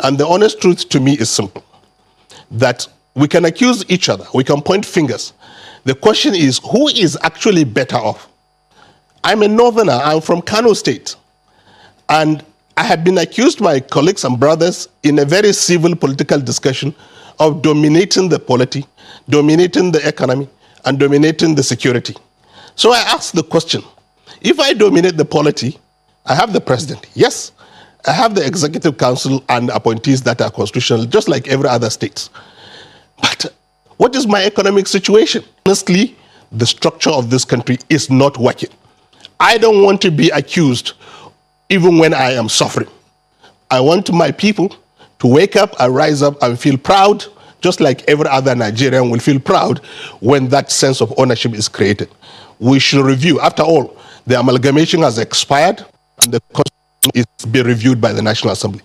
And the honest truth to me is simple, that we can accuse each other, we can point fingers. The question is, who is actually better off? I'm a northerner, I'm from Kano State, and I have been accused by colleagues and brothers in a very civil political discussion of dominating the polity, dominating the economy, and dominating the security. So I ask the question, if I dominate the polity, I have the president, yes, I have the executive council and appointees that are constitutional, just like every other state. But what is my economic situation? Honestly, the structure of this country is not working. I don't want to be accused even when I am suffering. I want my people to wake up and rise up and feel proud, just like every other Nigerian will feel proud when that sense of ownership is created. We should review. After all, the amalgamation has expired and the constitution is being reviewed by the National Assembly.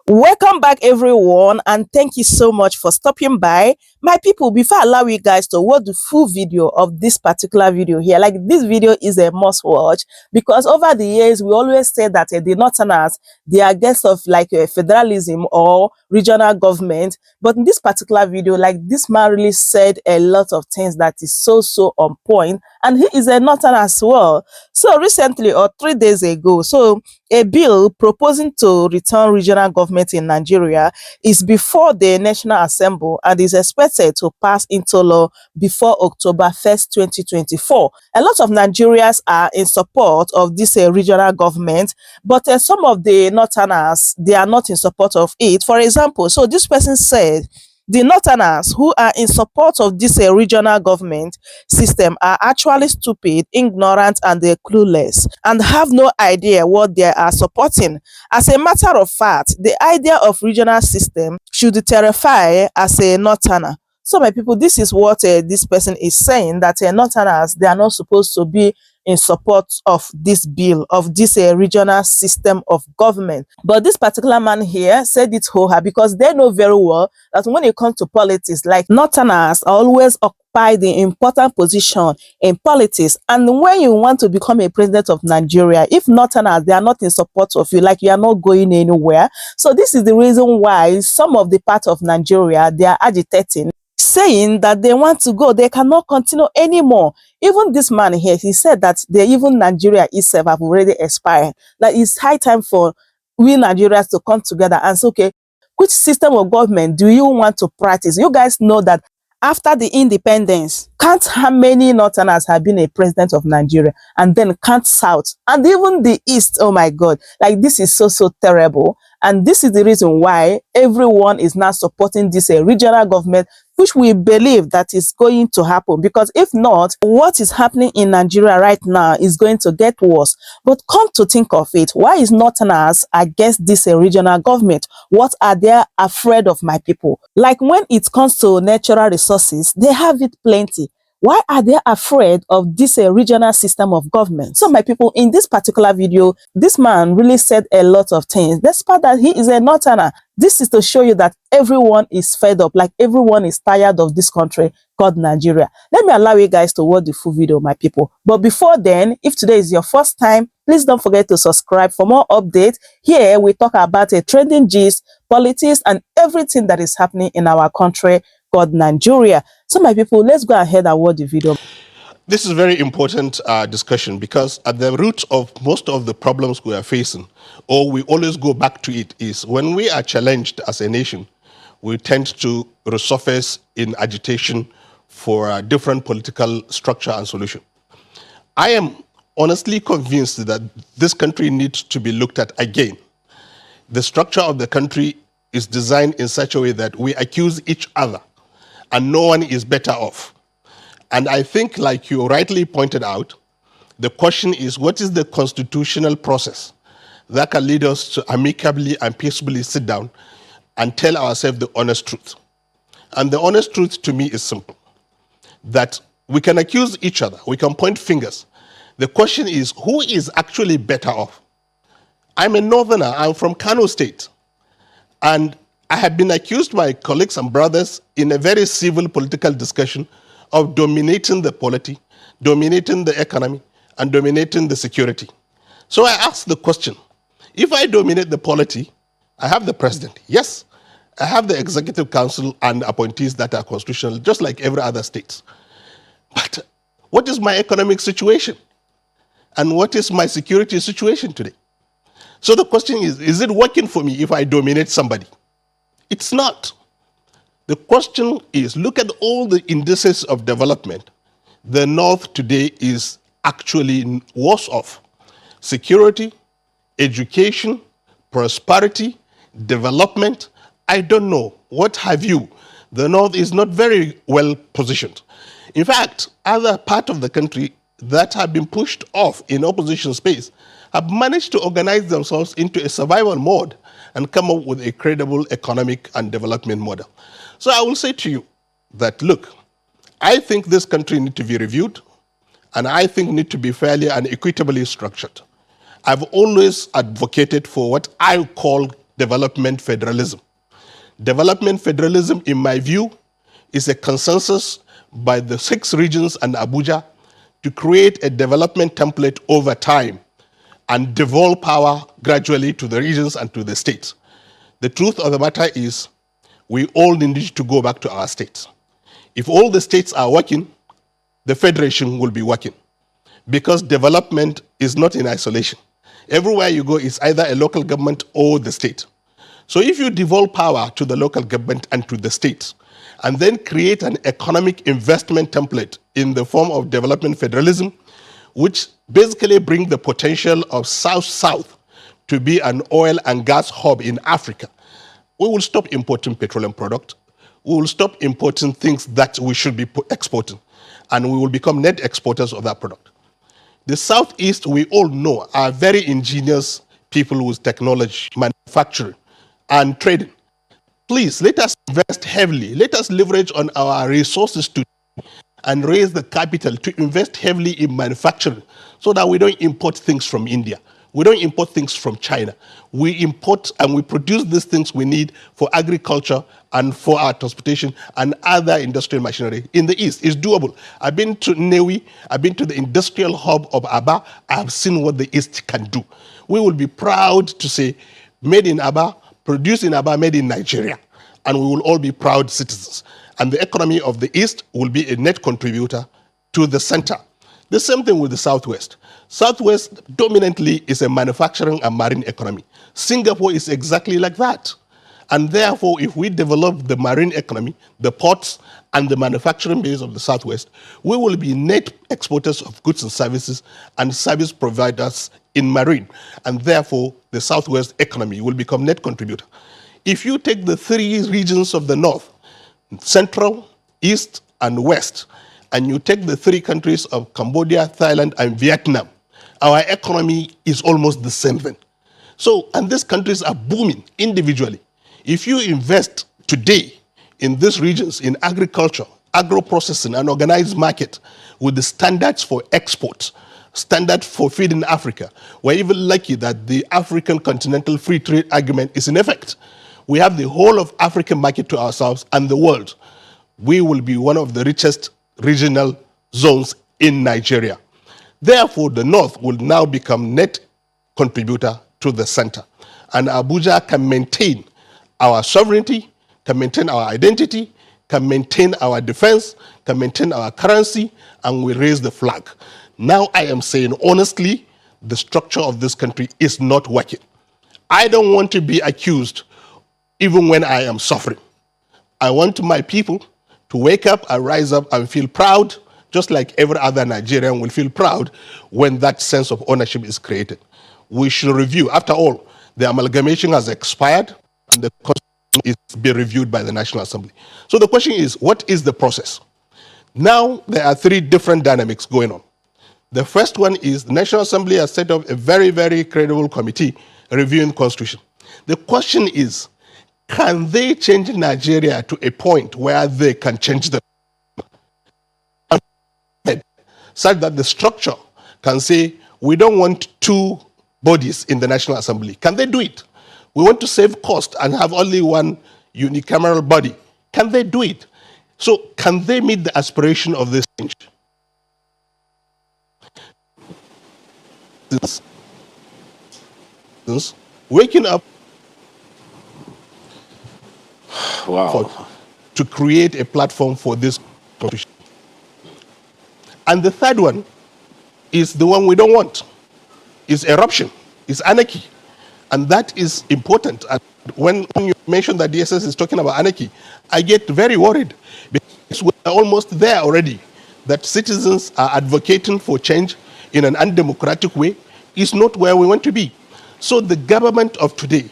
Welcome back, everyone, and thank you so much for stopping by. My people, before I allow you guys to watch the full video of this particular video here, like this video is a must watch, because over the years we always say that the Northerners, they are guests of like federalism or regional government, but in this particular video, like this man really said a lot of things that is so on point, and he is a Northerner as well. So recently, or 3 days ago, so a bill proposing to return regional government in Nigeria is before the National Assembly and is expected to pass into law before October 1st, 2024. A lot of Nigerians are in support of this regional government, but some of the Northerners, they are not in support of it. For example, so this person said, the Northerners who are in support of this regional government system are actually stupid, ignorant, and they're clueless and have no idea what they are supporting. As a matter of fact, the idea of regional system should terrify as a Northerner. So my people, this is what this person is saying, that Northerners, they are not supposed to be in support of this bill, of this regional system of government. But this particular man here said it wholeheartedly, because they know very well that when it comes to politics, like Northerners always occupy the important position in politics. And when you want to become a president of Nigeria, if Northerners, they are not in support of you, like you are not going anywhere. So this is the reason why some of the parts of Nigeria, they are agitating, saying that they want to go, they cannot continue anymore. Even this man here, he said that even Nigeria itself have already expired. That it's high time for we Nigerians to come together and say, okay, which system of government do you want to practice? You guys know that after the independence, count how many Northerners have been a president of Nigeria, and then count South and even the East. Oh my God, like this is so terrible. And this is the reason why everyone is now supporting this regional government, which we believe that is going to happen, because if not, what is happening in Nigeria right now is going to get worse. But come to think of it, why is Northerners against this regional government? What are they afraid of, my people? Like when it comes to natural resources, they have it plenty. Why are they afraid of this regional system of government? So my people, in this particular video, this man really said a lot of things, despite that he is a Northerner. This is to show you that everyone is fed up, like everyone is tired of this country called Nigeria. Let me allow you guys to watch the full video, my people. But before then, if today is your first time, please don't forget to subscribe for more updates. Here we talk about a trending gist, politics, and everything that is happening in our country called Nigeria. So my people, let's go ahead and watch the video. This is a very important discussion, because at the root of most of the problems we are facing, or we always go back to it, is when we are challenged as a nation, we tend to resurface in agitation for a different political structure and solution. I am honestly convinced that this country needs to be looked at again. The structure of the country is designed in such a way that we accuse each other and no one is better off. And I think, like you rightly pointed out, the question is, what is the constitutional process that can lead us to amicably and peacefully sit down and tell ourselves the honest truth? And the honest truth to me is simple, that we can accuse each other, we can point fingers. The question is, who is actually better off? I'm a northerner, I'm from Kano State, and I have been accused by colleagues and brothers in a very civil political discussion of dominating the polity, dominating the economy, and dominating the security. So I ask the question, if I dominate the polity, I have the president. Yes, I have the executive council and appointees that are constitutional, just like every other state. But what is my economic situation? And what is my security situation today? So the question is it working for me if I dominate somebody? It's not. The question is, look at all the indices of development. The North today is actually worse off. Security, education, prosperity, development, I don't know. What have you? The North is not very well positioned. In fact, other parts of the country that have been pushed off in opposition space have managed to organize themselves into a survival mode and come up with a credible economic and development model. So I will say to you that, look, I think this country needs to be reviewed, and I think need to be fairly and equitably structured. I've always advocated for what I call development federalism. Development federalism, in my view, is a consensus by the 6 regions and Abuja to create a development template over time and devolve power gradually to the regions and to the states. The truth of the matter is we all need to go back to our states. If all the states are working, the federation will be working, because development is not in isolation. Everywhere you go, it's either a local government or the state. So if you devolve power to the local government and to the states, and then create an economic investment template in the form of development federalism, which basically bring the potential of South-South to be an oil and gas hub in Africa, we will stop importing petroleum products. We will stop importing things that we should be exporting, and we will become net exporters of that product. The Southeast, we all know, are very ingenious people with technology, manufacturing, and trading. Please, let us invest heavily. Let us leverage on our resources to and raise the capital to invest heavily in manufacturing so that we don't import things from India. We don't import things from China. We import and we produce these things we need for agriculture and for our transportation and other industrial machinery in the East. It's doable. I've been to Newi. I've been to the industrial hub of Aba. I have seen what the East can do. We will be proud to say, made in Aba, produced in Aba, made in Nigeria. And we will all be proud citizens. And the economy of the East will be a net contributor to the center. The same thing with the Southwest. Southwest dominantly is a manufacturing and marine economy. Singapore is exactly like that. And therefore, if we develop the marine economy, the ports, and the manufacturing base of the Southwest, we will be net exporters of goods and services and service providers in marine. And therefore, the Southwest economy will become net contributor. If you take the 3 regions of the North, Central, East, and West, and you take the 3 countries of Cambodia, Thailand, and Vietnam, our economy is almost the same thing. So, and these countries are booming individually. If you invest today in these regions, in agriculture, agro-processing, and organized market with the standards for export, standard for feeding Africa, we're even lucky that the African Continental Free Trade Agreement is in effect. We have the whole of African market to ourselves and the world. We will be one of the richest regional zones in Nigeria. Therefore, the North will now become net contributor to the center. And Abuja can maintain our sovereignty, can maintain our identity, can maintain our defense, can maintain our currency, and we raise the flag. Now I am saying honestly, the structure of this country is not working. I don't want to be accused even when I am suffering. I want my people to wake up and rise up and feel proud, just like every other Nigerian will feel proud when that sense of ownership is created. We should review. After all, the amalgamation has expired and the constitution is being reviewed by the National Assembly. So the question is, what is the process? Now there are 3 different dynamics going on. The first one is the National Assembly has set up a very, very credible committee reviewing the constitution. The question is, can they change Nigeria to a point where they can change the such that the structure can say, we don't want 2 bodies in the National Assembly. Can they do it? We want to save cost and have only one unicameral body. Can they do it? So can they meet the aspiration of this change? Waking up for, Wow. to create a platform for this constitution. And the third one is the one we don't want, is eruption, is anarchy. And that is important. And when you mention that DSS is talking about anarchy, I get very worried because we're almost there already, that citizens are advocating for change in an undemocratic way is not where we want to be. So the government of today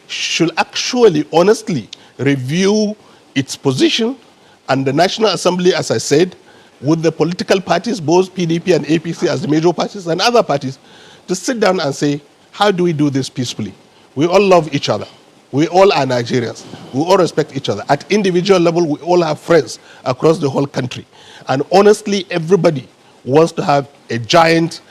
should actually honestly review its position, and the National Assembly, as I said, with the political parties, both PDP and APC as the major parties and other parties, to sit down and say, how do we do this peacefully? We all love each other. We all are Nigerians. We all respect each other. At individual level, we all have friends across the whole country. And honestly, everybody wants to have a giant,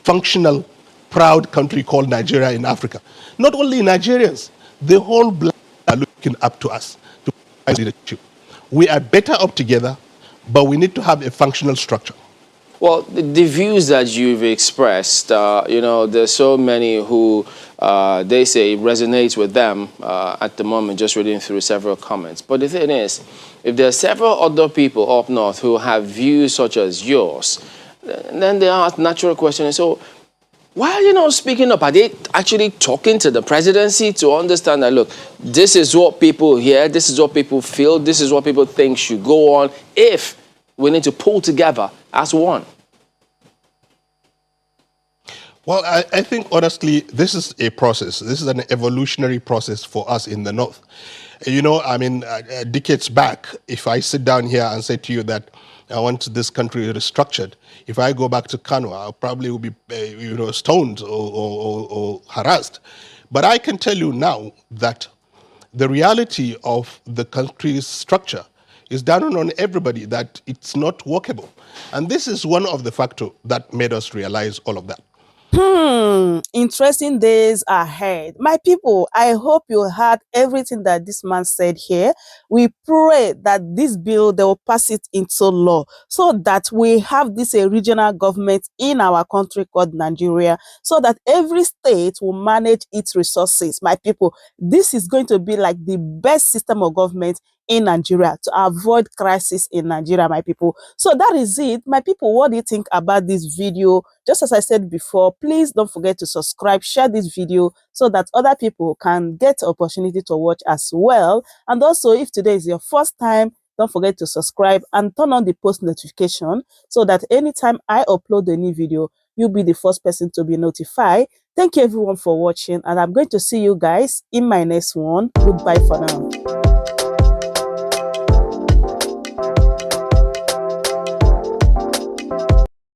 functional, proud country called Nigeria in Africa. Not only Nigerians, the whole black are looking up to us to provide leadership. We are better up together, but we need to have a functional structure. Well, the views that you've expressed, there's so many who they say resonates with them at the moment, just reading through several comments. But the thing is, if there are several other people up north who have views such as yours, then they ask natural questions. So why are you not speaking up? Are they actually talking to the presidency to understand that, look, this is what people hear, this is what people feel, this is what people think should go on if we need to pull together as one? Well, I think, honestly, this is a process. This is an evolutionary process for us in the North. Decades back, if I sit down here and say to you that I want this country restructured, if I go back to Kano, I probably will be stoned or harassed. But I can tell you now that the reality of the country's structure is down on everybody, that it's not workable. And this is one of the factors that made us realize all of that. Interesting days ahead. My people, I hope you heard everything that this man said here. We pray that this bill, they will pass it into law so that we have this regional government in our country called Nigeria, so that every state will manage its resources. My people, this is going to be like the best system of government in Nigeria to avoid crisis in Nigeria, my people. So that is it. My people, what do you think about this video? Just as I said before, please don't forget to subscribe, share this video so that other people can get the opportunity to watch as well. And also, if today is your first time, don't forget to subscribe and turn on the post notification so that anytime I upload a new video, you'll be the first person to be notified. Thank you everyone for watching, and I'm going to see you guys in my next one. Goodbye for now.